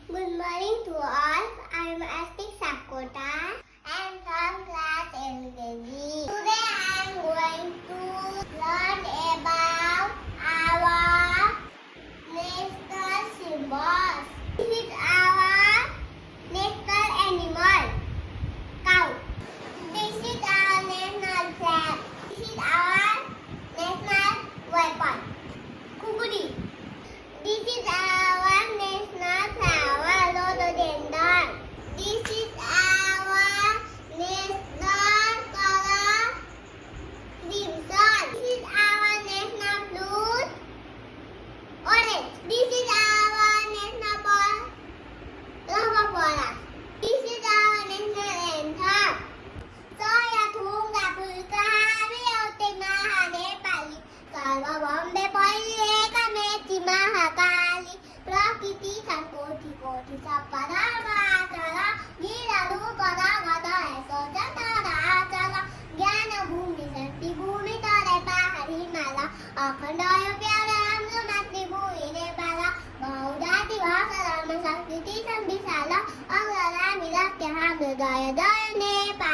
Good morning to all. I am Astik Sakota. I am from class LKG. Today I am going to learn about our national symbols. This is our national animal, cow. This is our national flag. This is our national weapon, kukuri. This is our national flower, rhododendron. This is our national color, crimson. This is our national fruit, orange. This is our national ball, lava. This is our national anthem. Soya tunga pulka havi maha Nepali. Sarva Bombay Poli ekame mahakali. Prakiti sankoti koti saparama achala. Gila rupara gada eso jatara achala. Gyana bhumi santi bhumi tare pahari mala. Akhanda pyara amlo matri bhumi Nepala. Bahudati bhasa rama sankiti sambisala. Aglala milakya ham jaya jaya Nepal.